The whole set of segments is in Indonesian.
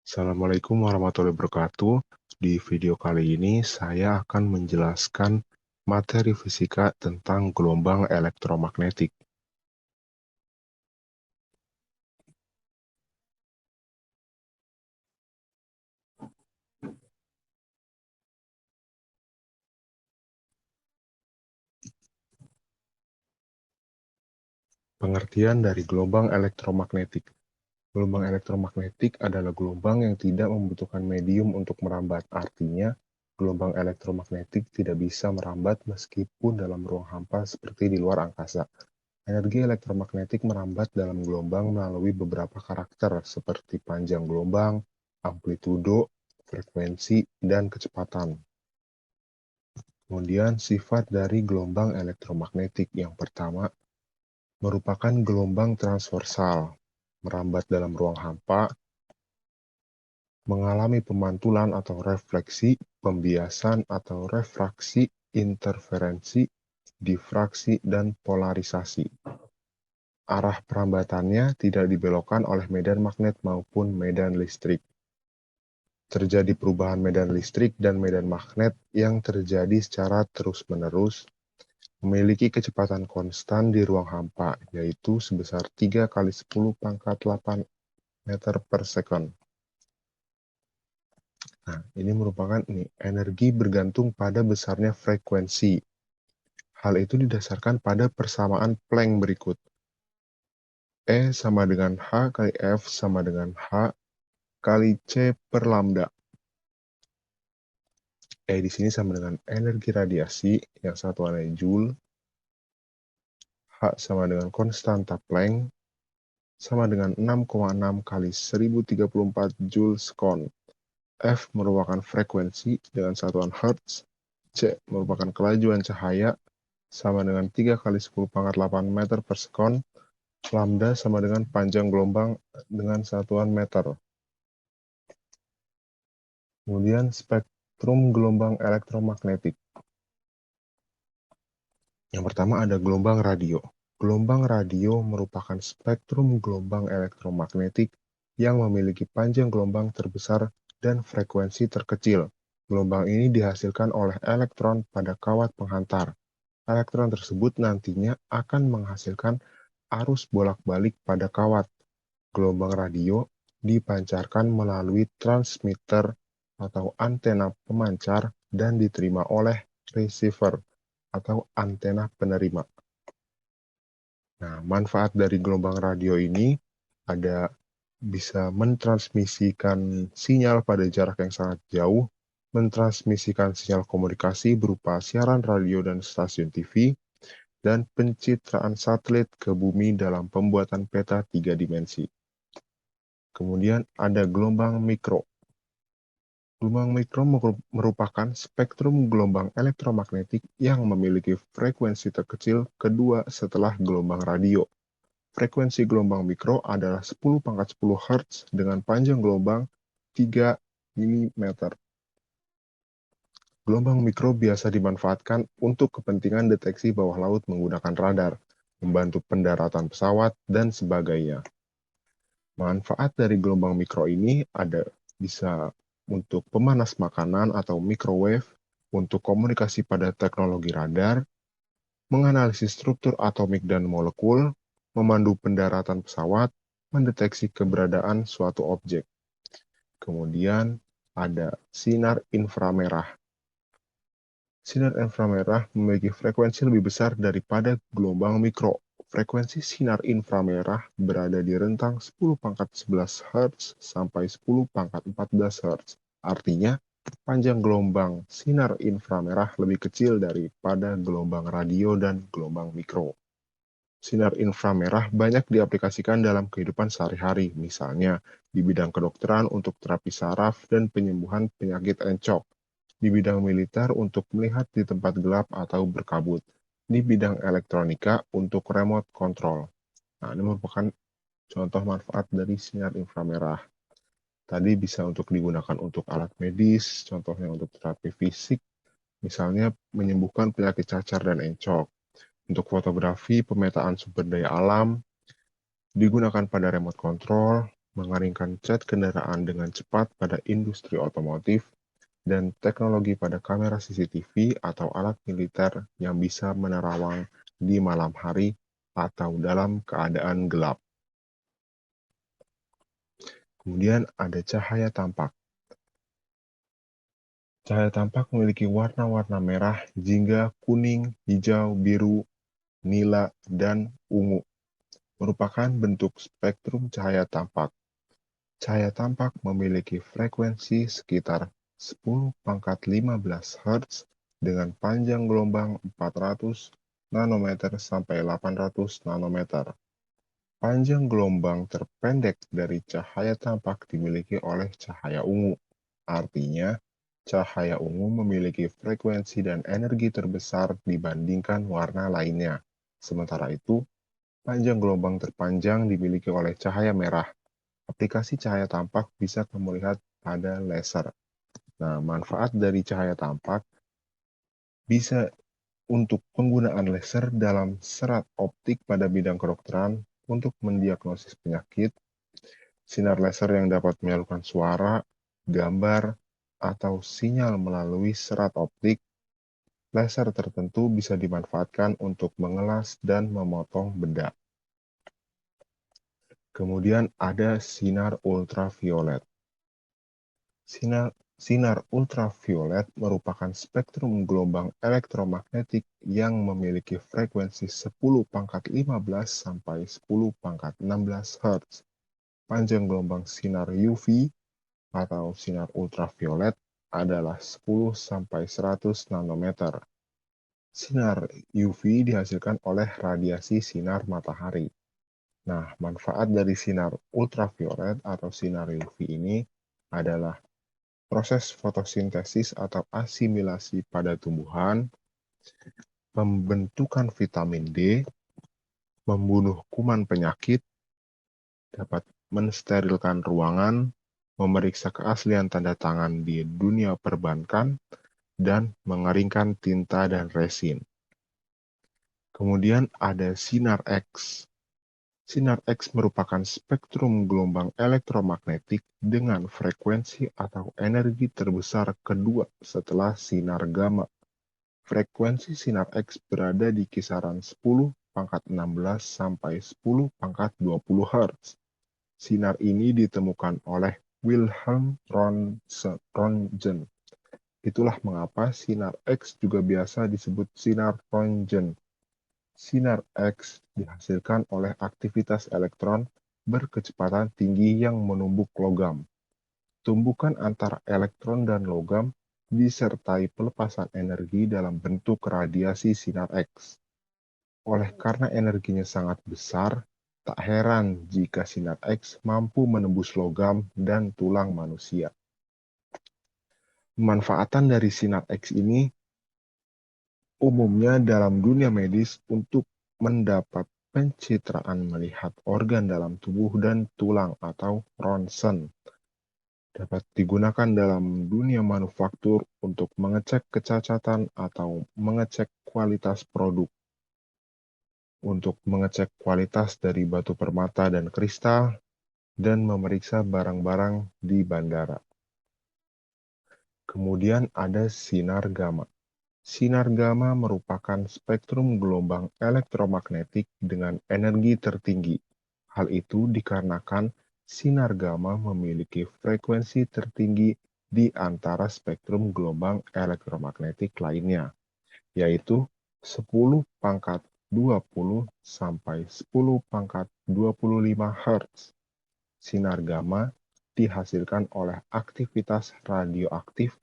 Assalamualaikum warahmatullahi wabarakatuh. Di video kali ini saya akan menjelaskan materi fisika tentang gelombang elektromagnetik. Pengertian dari gelombang elektromagnetik. Gelombang elektromagnetik adalah gelombang yang tidak membutuhkan medium untuk merambat. Artinya, gelombang elektromagnetik tidak bisa merambat meskipun dalam ruang hampa seperti di luar angkasa. Energi elektromagnetik merambat dalam gelombang melalui beberapa karakter seperti panjang gelombang, amplitudo, frekuensi, dan kecepatan. Kemudian sifat dari gelombang elektromagnetik yang pertama merupakan gelombang transversal, merambat dalam ruang hampa, mengalami pemantulan atau refleksi, pembiasan atau refraksi, interferensi, difraksi, dan polarisasi. Arah perambatannya tidak dibelokkan oleh medan magnet maupun medan listrik. Terjadi perubahan medan listrik dan medan magnet yang terjadi secara terus-menerus, memiliki kecepatan konstan di ruang hampa, yaitu sebesar 3 kali 10 pangkat 8 meter per second. Nah, ini merupakan energi bergantung pada besarnya frekuensi. Hal itu didasarkan pada persamaan Planck berikut. E sama dengan H kali F sama dengan H kali C per lambda. E di sini sama dengan energi radiasi yang satuannya Joule. H sama dengan konstanta Planck sama dengan 6,6 kali 1034 Joule/sekon. F merupakan frekuensi dengan satuan Hertz. C merupakan kelajuan cahaya sama dengan 3 kali 10 pangkat 8 meter per sekon. Lambda sama dengan panjang gelombang dengan satuan meter. Kemudian spektrum gelombang elektromagnetik. Yang pertama ada gelombang radio. Gelombang radio merupakan spektrum gelombang elektromagnetik yang memiliki panjang gelombang terbesar dan frekuensi terkecil. Gelombang ini dihasilkan oleh elektron pada kawat penghantar. Elektron tersebut nantinya akan menghasilkan arus bolak-balik pada kawat. Gelombang radio dipancarkan melalui transmitter atau antena pemancar dan diterima oleh receiver atau antena penerima. Nah, manfaat dari gelombang radio ini ada bisa mentransmisikan sinyal pada jarak yang sangat jauh, mentransmisikan sinyal komunikasi berupa siaran radio dan stasiun TV, dan pencitraan satelit ke bumi dalam pembuatan peta 3 dimensi. Kemudian ada gelombang mikro. Gelombang mikro merupakan spektrum gelombang elektromagnetik yang memiliki frekuensi terkecil kedua setelah gelombang radio. Frekuensi gelombang mikro adalah 10 pangkat 10 Hz dengan panjang gelombang 3 mm. Gelombang mikro biasa dimanfaatkan untuk kepentingan deteksi bawah laut menggunakan radar, membantu pendaratan pesawat, dan sebagainya. Manfaat dari gelombang mikro ini ada bisa untuk pemanas makanan atau microwave, untuk komunikasi pada teknologi radar, menganalisis struktur atomik dan molekul, memandu pendaratan pesawat, mendeteksi keberadaan suatu objek. Kemudian ada sinar inframerah. Sinar inframerah memiliki frekuensi lebih besar daripada gelombang mikro. Frekuensi sinar inframerah berada di rentang 10 pangkat 11 Hz sampai 10 pangkat 14 Hz. Artinya, panjang gelombang sinar inframerah lebih kecil daripada gelombang radio dan gelombang mikro. Sinar inframerah banyak diaplikasikan dalam kehidupan sehari-hari, misalnya di bidang kedokteran untuk terapi saraf dan penyembuhan penyakit encok, di bidang militer untuk melihat di tempat gelap atau berkabut, di bidang elektronika untuk remote control. Nah, ini merupakan contoh manfaat dari sinar inframerah. Tadi bisa untuk digunakan untuk alat medis, contohnya untuk terapi fisik, misalnya menyembuhkan penyakit cacar dan encok. Untuk fotografi, pemetaan sumber daya alam, digunakan pada remote control, mengeringkan cat kendaraan dengan cepat pada industri otomotif, dan teknologi pada kamera CCTV atau alat militer yang bisa menerawang di malam hari atau dalam keadaan gelap. Kemudian ada cahaya tampak. Cahaya tampak memiliki warna-warna merah, jingga, kuning, hijau, biru, nila, dan ungu. Merupakan bentuk spektrum cahaya tampak. Cahaya tampak memiliki frekuensi sekitar 10⁻15 Hz dengan panjang gelombang 400 nanometer sampai 800 nanometer. Panjang gelombang terpendek dari cahaya tampak dimiliki oleh cahaya ungu. Artinya, cahaya ungu memiliki frekuensi dan energi terbesar dibandingkan warna lainnya. Sementara itu, panjang gelombang terpanjang dimiliki oleh cahaya merah. Aplikasi cahaya tampak bisa kamu lihat pada laser. Nah, manfaat dari cahaya tampak bisa untuk penggunaan laser dalam serat optik pada bidang kedokteran untuk mendiagnosis penyakit, sinar laser yang dapat menyalurkan suara, gambar, atau sinyal melalui serat optik. Laser tertentu bisa dimanfaatkan untuk mengelas dan memotong benda. Kemudian ada sinar ultraviolet. Sinar ultraviolet merupakan spektrum gelombang elektromagnetik yang memiliki frekuensi 10⁻15 sampai 10⁻16 Hz. Panjang gelombang sinar UV atau sinar ultraviolet adalah 10 sampai 100 nanometer. Sinar UV dihasilkan oleh radiasi sinar matahari. Nah, manfaat dari sinar ultraviolet atau sinar UV ini adalah proses fotosintesis atau asimilasi pada tumbuhan, pembentukan vitamin D, membunuh kuman penyakit, dapat mensterilkan ruangan, memeriksa keaslian tanda tangan di dunia perbankan, dan mengeringkan tinta dan resin. Kemudian ada sinar X. Sinar X merupakan spektrum gelombang elektromagnetik dengan frekuensi atau energi terbesar kedua setelah sinar gamma. Frekuensi sinar X berada di kisaran 10⁻16 sampai 10⁻20 Hz. Sinar ini ditemukan oleh Wilhelm Röntgen. Itulah mengapa sinar X juga biasa disebut sinar Röntgen. Sinar X dihasilkan oleh aktivitas elektron berkecepatan tinggi yang menumbuk logam. Tumbukan antara elektron dan logam disertai pelepasan energi dalam bentuk radiasi sinar X. Oleh karena energinya sangat besar, tak heran jika sinar X mampu menembus logam dan tulang manusia. Pemanfaatan dari sinar X ini umumnya dalam dunia medis untuk mendapat pencitraan melihat organ dalam tubuh dan tulang atau ronsen. Dapat digunakan dalam dunia manufaktur untuk mengecek kecacatan atau mengecek kualitas produk, untuk mengecek kualitas dari batu permata dan kristal, dan memeriksa barang-barang di bandara. Kemudian ada sinar gamma. Sinar gamma merupakan spektrum gelombang elektromagnetik dengan energi tertinggi. Hal itu dikarenakan sinar gamma memiliki frekuensi tertinggi di antara spektrum gelombang elektromagnetik lainnya, yaitu 10⁻20 sampai 10⁻25 Hz. Sinar gamma dihasilkan oleh aktivitas radioaktif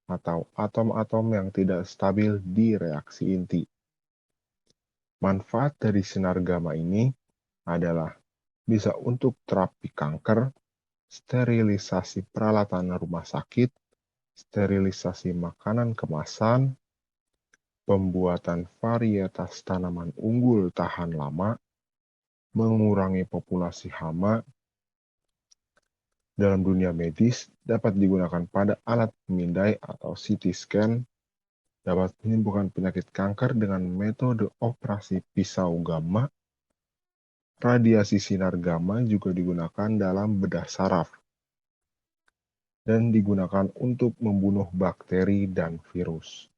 atau atom-atom yang tidak stabil di reaksi inti. Manfaat dari sinar gamma ini adalah bisa untuk terapi kanker, sterilisasi peralatan rumah sakit, sterilisasi makanan kemasan, pembuatan varietas tanaman unggul tahan lama, mengurangi populasi hama. Dalam dunia medis, dapat digunakan pada alat pemindai atau CT scan, dapat menyembuhkan penyakit kanker dengan metode operasi pisau gamma, Radiasi sinar gamma juga digunakan dalam bedah saraf dan digunakan untuk membunuh bakteri dan virus.